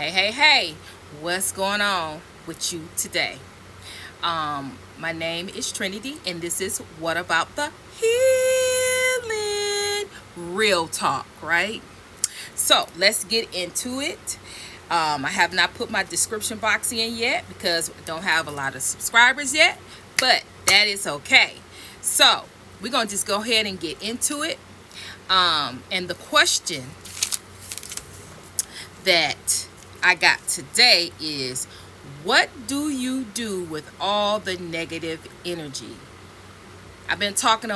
Hey, what's going on with you today? My name is Trinity, and this is What About the Healing? Real talk, right? So let's get into it. I have not put my description box in yet because I don't have a lot of subscribers yet, but that is okay. So we're going to just go ahead and get into it. And the question that I got today is, what do you do with all the negative energy? I've been talking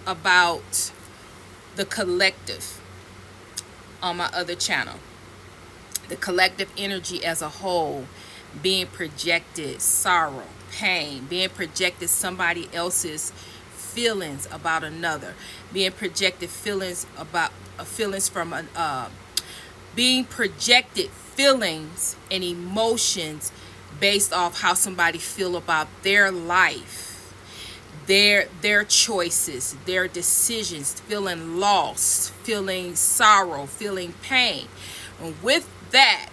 about the collective on my other channel. The collective energy as a whole being projected sorrow, pain, being projected somebody else's feelings about another, being projected feelings from being projected feelings and emotions based off how somebody feel about their life, their choices, their decisions, feeling lost, feeling sorrow, feeling pain. And with that,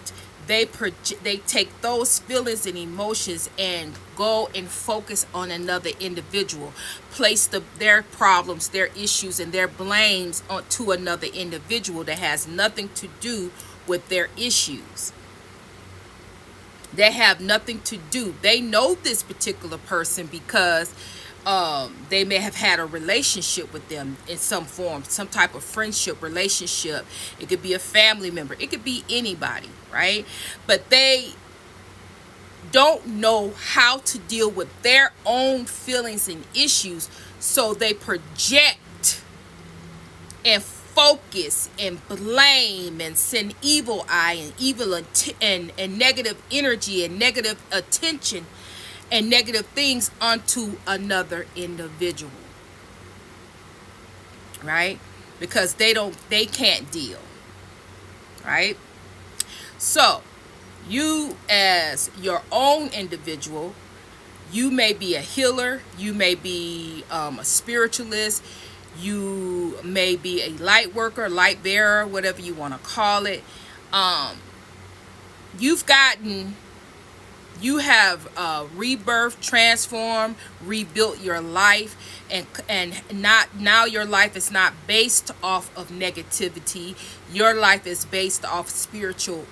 they take those feelings and emotions and go and focus on another individual, place their problems, their issues, and their blames onto another individual that has nothing to do with their issues. They have nothing to do. They know this particular person because they may have had a relationship with them in some form, some type of friendship relationship. It could be a family member. It could be anybody, right? But they don't know how to deal with their own feelings and issues, so they project and focus and blame and send evil eye and and negative energy and negative attention and negative things onto another individual, right? Because they can't deal, right? So you, as your own individual, you may be a healer, you may be a spiritualist, you may be a light worker, light bearer, whatever you want to call it. You have rebirth, transformed, rebuilt your life, and not now your life is not based off of negativity. Your life is based off spirituality,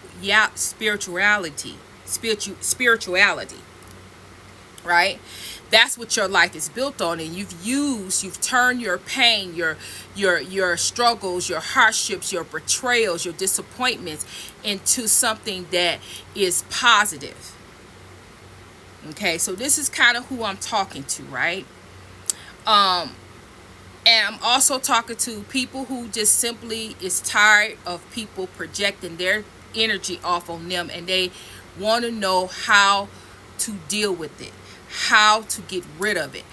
right? That's what your life is built on, and you've turned your pain, your struggles, your hardships, your betrayals, your disappointments into something that is positive. Okay, so this is kind of who I'm talking to, right? And I'm also talking to people who just simply is tired of people projecting their energy off on them, and they want to know how to deal with it, how to get rid of it,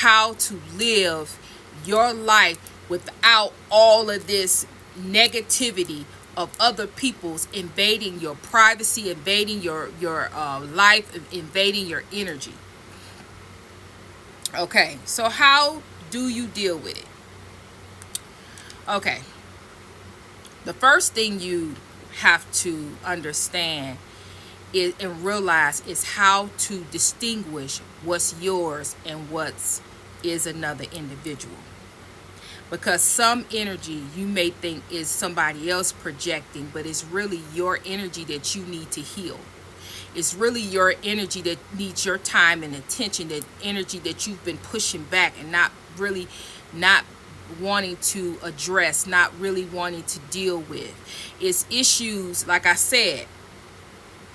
how to live your life without all of this negativity of other people's invading your privacy, invading your life, invading your energy. Okay, so how do you deal with it? Okay, the first thing you have to understand is and realize is how to distinguish what's yours and what's is another individual. Because some energy you may think is somebody else projecting, but it's really your energy that you need to heal. It's really your energy that needs your time and attention, that energy that you've been pushing back and not wanting to address, not really wanting to deal with. It's issues, like I said,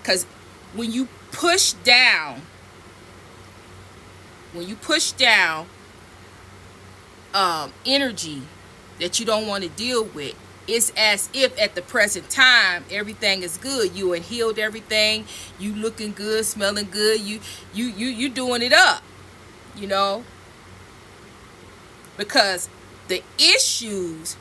because when you push down energy that you don't want to deal with, it's as if at the present time everything is good. You have healed everything. You looking good, smelling good. You doing it up, you know. Because the issues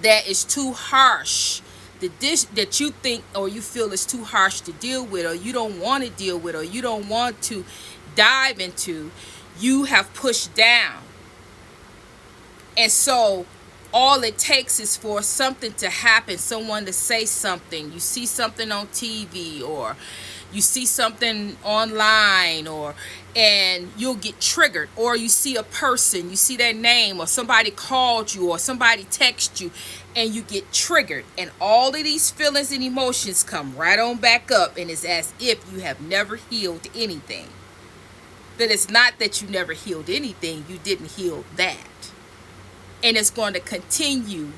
that is too harsh, the dish that you think or you feel is too harsh to deal with, or you don't want to deal with, or you don't want to dive into, you have pushed down. And so all it takes is for something to happen, someone to say something. You see something on TV, or you see something online, and you'll get triggered. Or you see a person, you see their name, or somebody called you, or somebody texted you, and you get triggered, and all of these feelings and emotions come right on back up, and it's as if you have never healed anything. But it's not that you never healed anything, you didn't heal that. And it's going to continue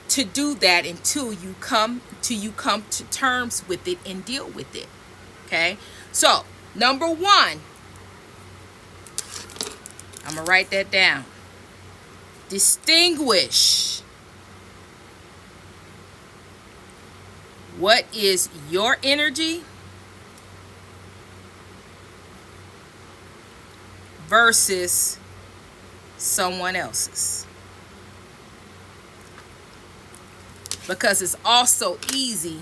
to do that until you come to terms with it and deal with it. Okay? So, number 1, I'm going to write that down. Distinguish what is your energy versus someone else's. Because it's also easy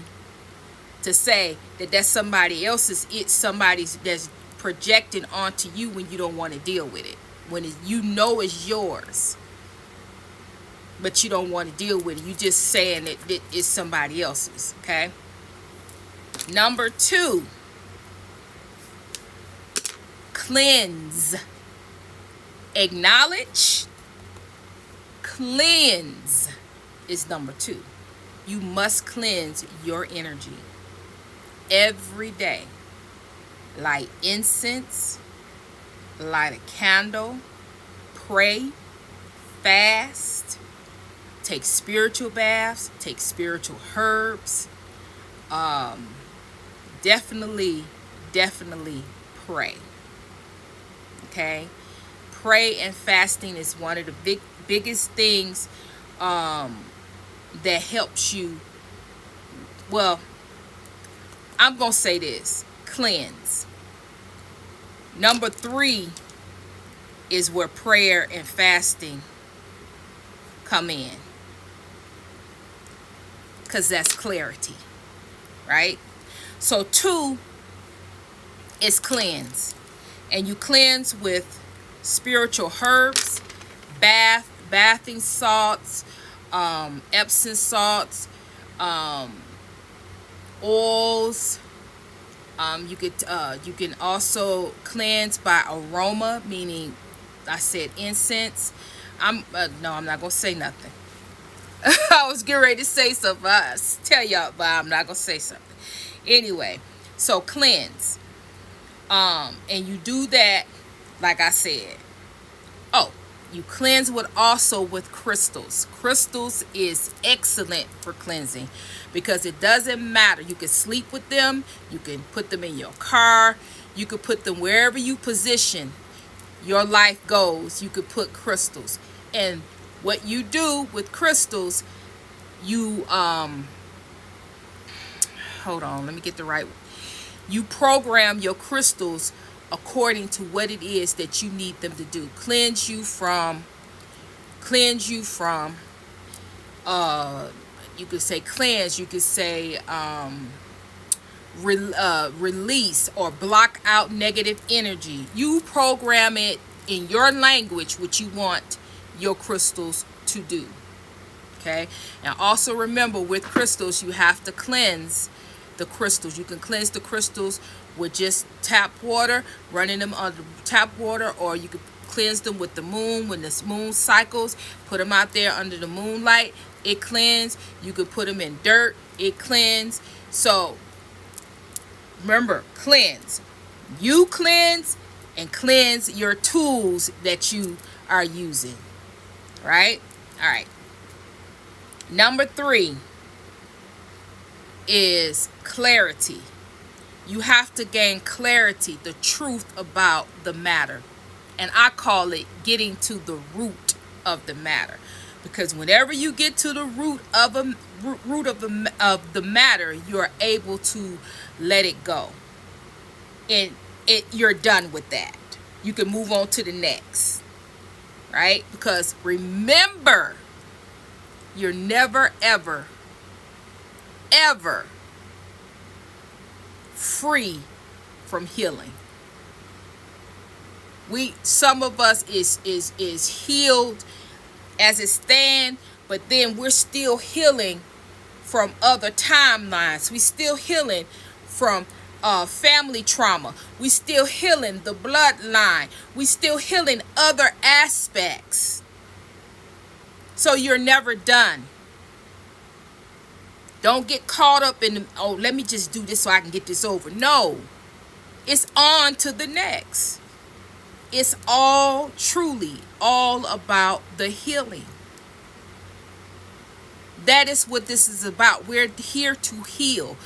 to say that that's somebody else's, it's somebody's that's projecting onto you when you don't want to deal with it. When you know it's yours, but you don't want to deal with it. You just saying that it's somebody else's, okay? Number 2, cleanse. Acknowledge, cleanse is number 2. You must cleanse your energy every day. Light incense, light a candle, pray, fast, take spiritual baths, take spiritual herbs. Definitely pray. Okay? Pray and fasting is one of the biggest things that helps you. Well, I'm going to say this. Cleanse. Number 3 is where prayer and fasting come in. Because that's clarity. Right? So 2 is cleanse. And you cleanse with spiritual herbs, bathing salts, Epsom salts, oils. You can also cleanse by aroma, meaning I said incense. I'm not gonna say nothing. I was getting ready to say something. I tell y'all, but I'm not gonna say something. Anyway, so cleanse. And you do that, like I said. Oh, you cleanse with crystals. Crystals is excellent for cleansing because it doesn't matter. You can sleep with them. You can put them in your car. You could put them wherever you position your life goes. You could put crystals. And what you do with crystals, you hold on, let me get the right one. You program your crystals according to what it is that you need them to do. Cleanse you from you could say cleanse, you could say release or block out negative energy. You program it in your language what you want your crystals to do. Okay? Now also remember, with crystals you have to cleanse the crystals. You can cleanse the crystals with just tap water, running them under tap water, or you can cleanse them with the moon. When the moon cycles, put them out there under the moonlight, it cleanse. You could put them in dirt, it cleanse. So remember, cleanse. You cleanse and cleanse your tools that you are using. Right? All right. Number 3 is clarity. You have to gain clarity, the truth about the matter. And I call it getting to the root of the matter. Because whenever you get to the root of the matter, you're able to let it go. And you're done with that. You can move on to the next. Right? Because remember, you're never, ever free from healing. Some of us is healed as it stands, but then we're still healing from other timelines. We still healing from family trauma. We still healing the bloodline. We still healing other aspects. So you're never done. Don't get caught up in, oh, let me just do this so I can get this over. No, it's on to the next. It's all truly all about the healing. That is what this is about. We're here to heal.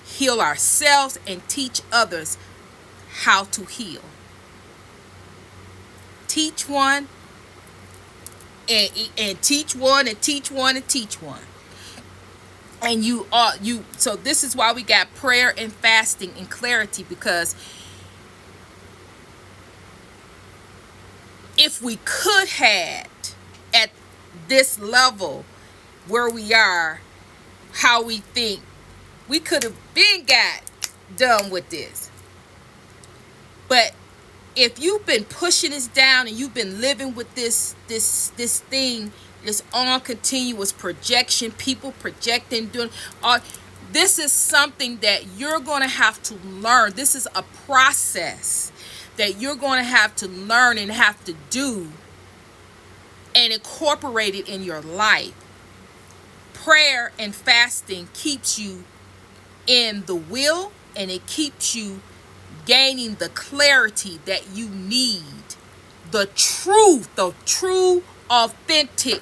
Heal ourselves and teach others how to heal. Teach one and teach one and teach one and teach one. And so this is why we got prayer and fasting and clarity, because if we could had at this level where we are, how we think, we could have been got done with this. But if you've been pushing this down and you've been living with this thing, this on continuous projection, people projecting, doing all, this is something that you're going to have to learn. This is a process that you're going to have to learn and have to do and incorporate it in your life. Prayer and fasting keeps you in the will, and it keeps you gaining the clarity that you need, the true authentic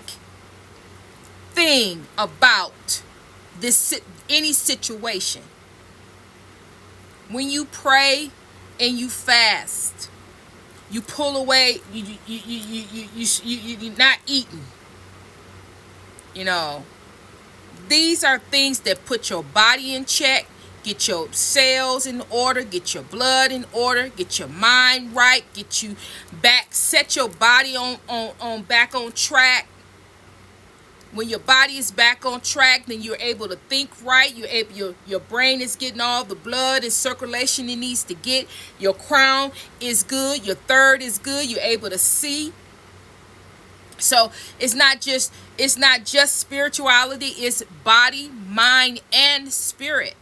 thing about this, any situation. When you pray and you fast, you pull away, you're not eating. You know, these are things that put your body in check, get your cells in order, get your blood in order, get your mind right, get you back, set your body on back on track. When your body is back on track, then you're able to think right. Your brain is getting all the blood and circulation it needs to get. Your crown is good. Your third is good. You're able to see. So it's not just spirituality. It's body, mind, and spirit.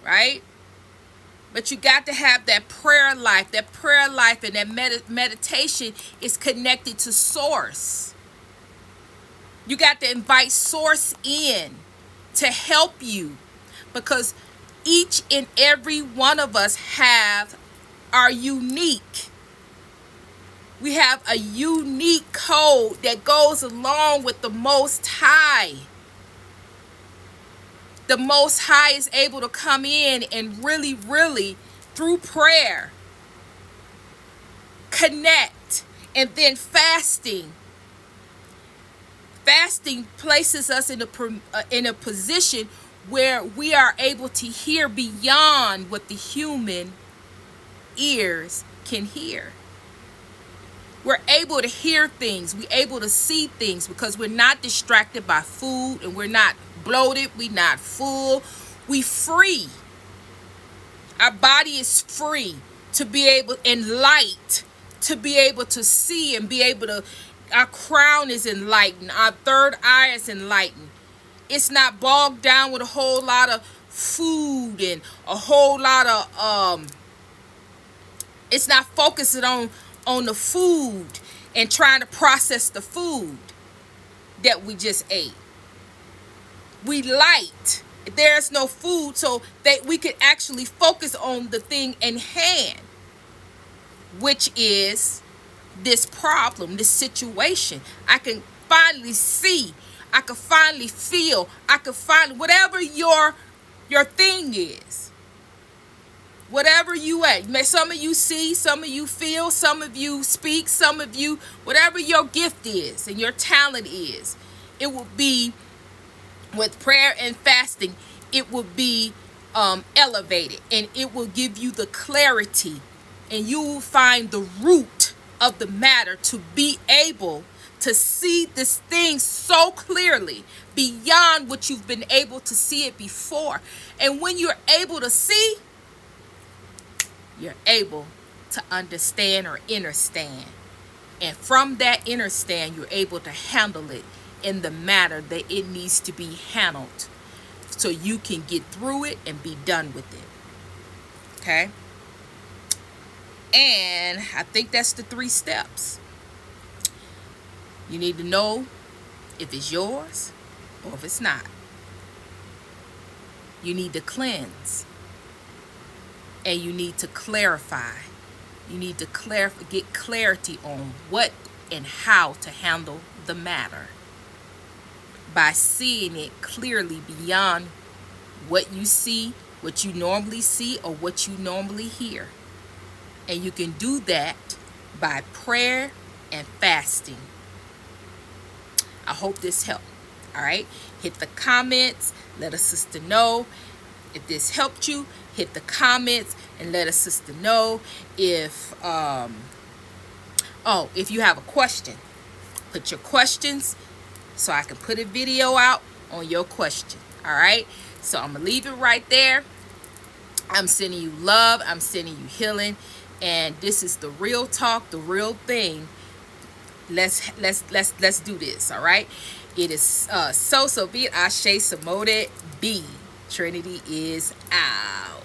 Right? But you got to have that prayer life. That prayer life and that meditation is connected to source. You got to invite source in to help you, because each and every one of us are unique. We have a unique code that goes along with the Most High. The Most High is able to come in and really, through prayer, connect. And then fasting. Fasting places us in a position where we are able to hear beyond what the human ears can hear. We're able to hear things. We're able to see things because we're not distracted by food, and we're not bloated. We're not full. We free. Our body is free to be able, and light, to be able to see and be able to. Our crown is enlightened. Our third eye is enlightened. It's not bogged down with a whole lot of food and a whole lot of it's not focusing on the food and trying to process the food that we just ate. We light. There's no food, so that we could actually focus on the thing in hand, which is this problem, this situation. I can finally see, I can finally feel, I can finally, whatever your thing is, whatever you at. Some of you see, some of you feel, some of you speak, some of you, whatever your gift is and your talent is, it will be, with prayer and fasting, it will be elevated, and it will give you the clarity, and you will find the root of the matter to be able to see this thing so clearly beyond what you've been able to see it before. And when you're able to see, you're able to understand or understand. And from that inner stand, you're able to handle it in the manner that it needs to be handled, so you can get through it and be done with it. Okay? And I think that's the 3 steps. You need to know if it's yours or if it's not. You need to cleanse. And you need to clarify. You need to get clarity on what and how to handle the matter, by seeing it clearly beyond what you see, what you normally see, or what you normally hear. And you can do that by prayer and fasting. I hope this helped. All right, hit the comments, let a sister know if this helped you. Hit the comments and let a sister know if if you have a question. Put your questions so I can put a video out on your question. All right, so I'm gonna leave it right there. I'm sending you love, I'm sending you healing, and this is the real talk, the real thing. Let's do this. All right, it is so be it. Ashe Samode B. Trinity is out.